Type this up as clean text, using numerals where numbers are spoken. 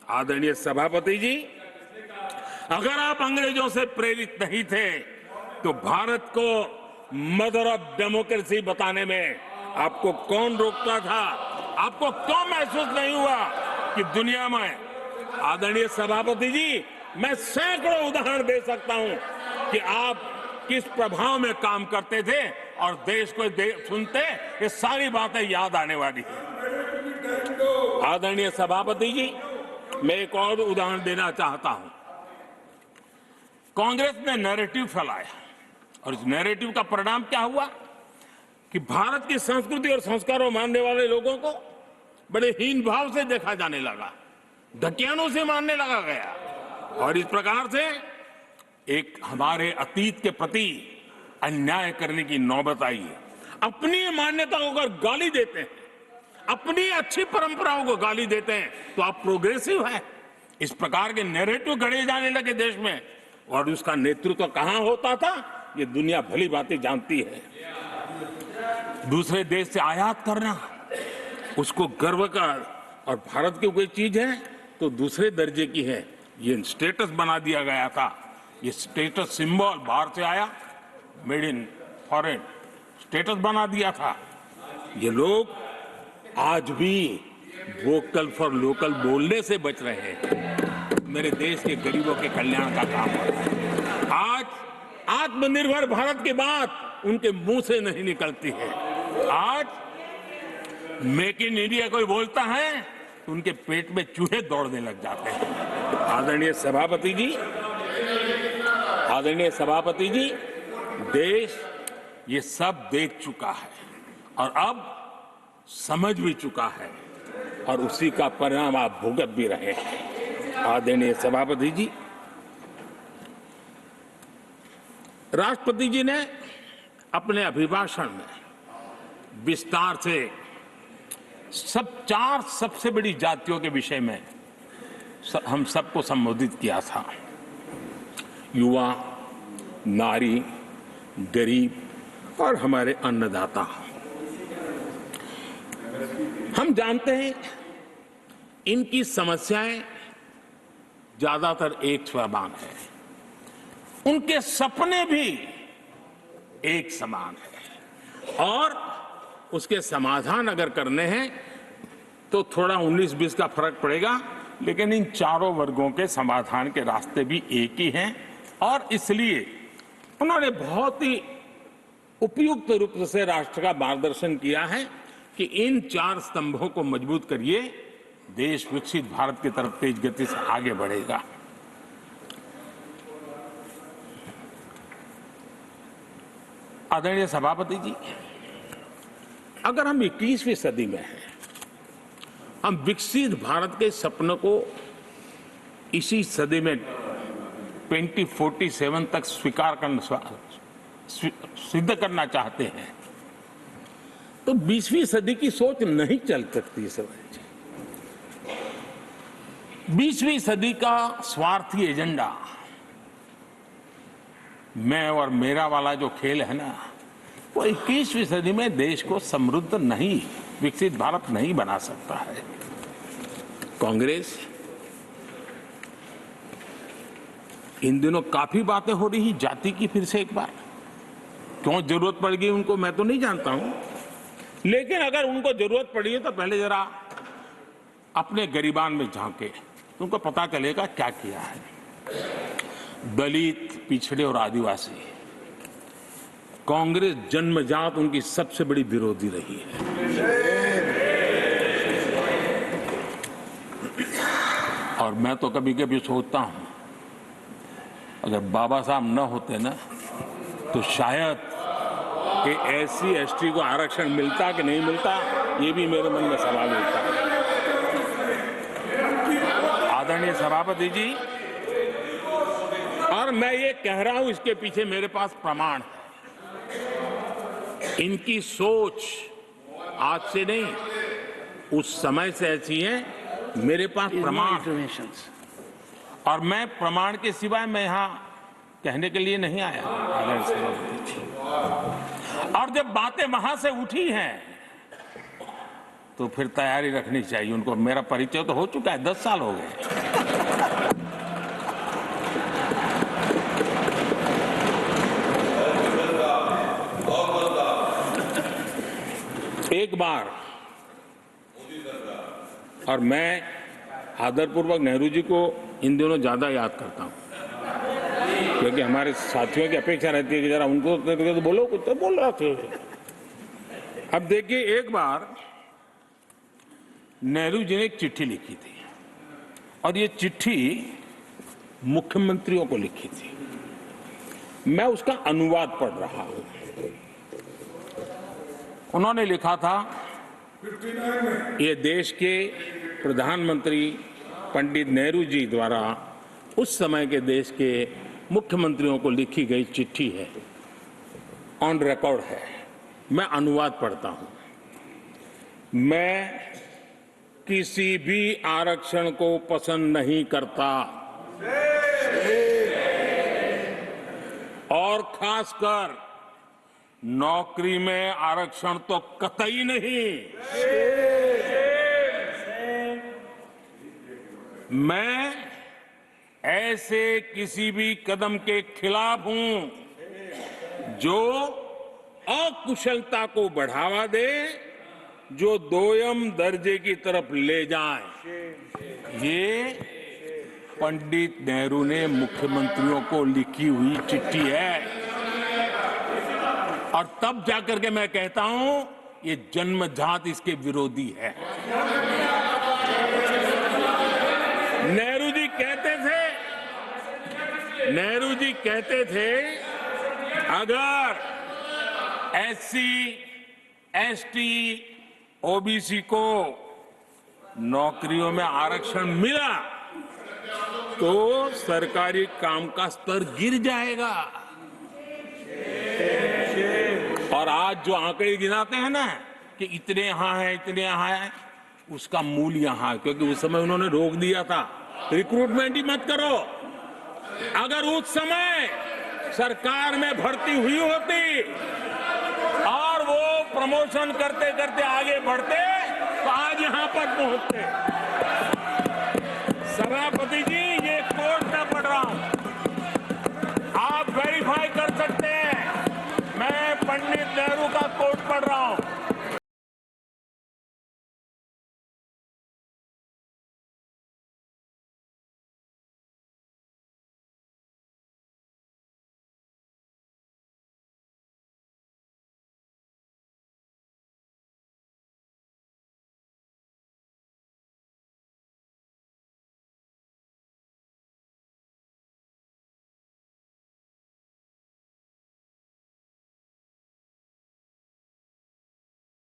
आदरणीय सभापति जी, अगर आप अंग्रेजों से प्रेरित नहीं थे तो भारत को मदर ऑफ डेमोक्रेसी बताने में आपको कौन रोकता था? आपको क्यों महसूस नहीं हुआ कि दुनिया में? आदरणीय सभापति जी, मैं सैकड़ों उदाहरण दे सकता हूं कि आप किस प्रभाव में काम करते थे और देश को सुनते ये सारी बातें याद आने वाली है। आदरणीय सभापति जी, मैं एक और उदाहरण देना चाहता हूं। कांग्रेस ने नैरेटिव फैलाया और इस नैरेटिव का परिणाम क्या हुआ कि भारत की संस्कृति और संस्कारों मानने वाले लोगों को बड़े हीन भाव से देखा जाने लगा, ढकियानों से मानने लगा गया और इस प्रकार से एक हमारे अतीत के प्रति अन्याय करने की नौबत आई है। अपनी मान्यताओं को गाली देते हैं, अपनी अच्छी परंपराओं को गाली देते हैं तो आप प्रोग्रेसिव हैं। इस प्रकार के नैरेटिव गढ़े जाने लगे देश में और उसका नेतृत्व कहां होता था ये दुनिया भली भांति जानती है। दूसरे देश से आयात करना, उसको गर्व का और भारत की कोई चीज है तो दूसरे दर्जे की है, ये स्टेटस बना दिया गया था। ये स्टेटस सिंबल बाहर से आया, मेड इन फॉरेन स्टेटस बना दिया था। ये लोग आज भी वोकल फॉर लोकल बोलने से बच रहे हैं। मेरे देश के गरीबों के कल्याण का काम हो रहा है। आज आत्मनिर्भर भारत की बात उनके मुंह से नहीं निकलती है। आज मेक इन इंडिया कोई बोलता है तो उनके पेट में चूहे दौड़ने लग जाते हैं। आदरणीय सभापति जी, देश ये सब देख चुका है और अब समझ भी चुका है और उसी का परिणाम आप भुगत भी रहे हैं। आदरणीय सभापति जी, राष्ट्रपति जी ने अपने अभिभाषण में विस्तार से चार सबसे बड़ी जातियों के विषय में हम सबको संबोधित किया था। युवा, नारी, गरीब और हमारे अन्नदाता। हम जानते हैं इनकी समस्याएं ज्यादातर एक समान है, उनके सपने भी एक समान है और उसके समाधान अगर करने हैं तो थोड़ा 19-20 का फर्क पड़ेगा, लेकिन इन चारों वर्गों के समाधान के रास्ते भी एक ही हैं और इसलिए उन्होंने बहुत ही उपयुक्त रूप से राष्ट्र का मार्गदर्शन किया है कि इन चार स्तंभों को मजबूत करिए, देश विकसित भारत की तरफ तेज गति से आगे बढ़ेगा। आदरणीय सभापति जी, अगर हम 21वीं सदी में हैं, हम विकसित भारत के सपनों को इसी सदी में 2047 तक सिद्ध करना चाहते हैं तो 20वीं सदी की सोच नहीं चल सकती। 20वीं सदी का स्वार्थी एजेंडा, मैं और मेरा वाला जो खेल है ना, वो 21वीं सदी में देश को समृद्ध नहीं, विकसित भारत नहीं बना सकता है। कांग्रेस इन दिनों काफी बातें हो रही जाति की, फिर से एक बार क्यों जरूरत पड़ गई उनको मैं तो नहीं जानता हूं, लेकिन अगर उनको जरूरत पड़ी है तो पहले जरा अपने गरिबान में झांके तो उनको पता चलेगा क्या किया है। दलित, पिछड़े और आदिवासी, कांग्रेस जन्मजात उनकी सबसे बड़ी विरोधी रही है और मैं तो कभी कभी सोचता हूं अगर बाबा साहब न होते ना तो शायद कि SC ST को आरक्षण मिलता कि नहीं मिलता, ये भी मेरे मन में सवाल उठता है। आदरणीय सभापति जी, और मैं ये कह रहा हूं, इसके पीछे मेरे पास प्रमाण है। इनकी सोच आज से नहीं, उस समय से ऐसी है, मेरे पास प्रमाण, और मैं प्रमाण के सिवाय मैं यहां कहने के लिए नहीं आया। और जब बातें वहां से उठी हैं तो फिर तैयारी रखनी चाहिए उनको। मेरा परिचय तो हो चुका है, 10 साल हो गए। एक बार, और मैं आदरपूर्वक नेहरू जी को इन दिनों ज्यादा याद करता हूं, क्योंकि हमारे साथियों की अपेक्षा रहती है कि जरा उनको तो बोलो, कुछ तो बोल रहा थे। अब देखिए, एक बार नेहरू जी ने एक चिट्ठी लिखी थी, और ये चिट्ठी मुख्यमंत्रियों को लिखी थी। मैं उसका अनुवाद पढ़ रहा हूं। उन्होंने लिखा था, ये देश के प्रधानमंत्री पंडित नेहरू जी द्वारा उस समय के देश के मुख्यमंत्रियों को लिखी गई चिट्ठी है, ऑन रिकॉर्ड है। मैं अनुवाद पढ़ता हूं। मैं किसी भी आरक्षण को पसंद नहीं करता, और खासकर नौकरी में आरक्षण तो कतई नहीं। मैं ऐसे किसी भी कदम के खिलाफ हूं जो अकुशलता को बढ़ावा दे, जो दोयम दर्जे की तरफ ले जाए। ये पंडित नेहरू ने मुख्यमंत्रियों को लिखी हुई चिट्ठी है, और तब जाकर के मैं कहता हूं, ये जन्मजात इसके विरोधी है। नेहरू जी कहते थे, अगर एससी, एसटी, ओबीसी को नौकरियों में आरक्षण मिला तो सरकारी काम का स्तर गिर जाएगा। और आज जो आंकड़े गिनाते हैं ना कि इतने यहां है, इतने यहां है, उसका मूल यहां है, क्योंकि उस समय उन्होंने रोक दिया था, रिक्रूटमेंट ही मत करो। अगर उस समय सरकार में भर्ती हुई होती और वो प्रमोशन करते करते आगे बढ़ते तो आज यहां पर पहुंचते। सभापति जी, ये कोर्ट में पढ़ रहा हूं, आप वेरीफाई कर सकते हैं। मैं पंडित नेहरू का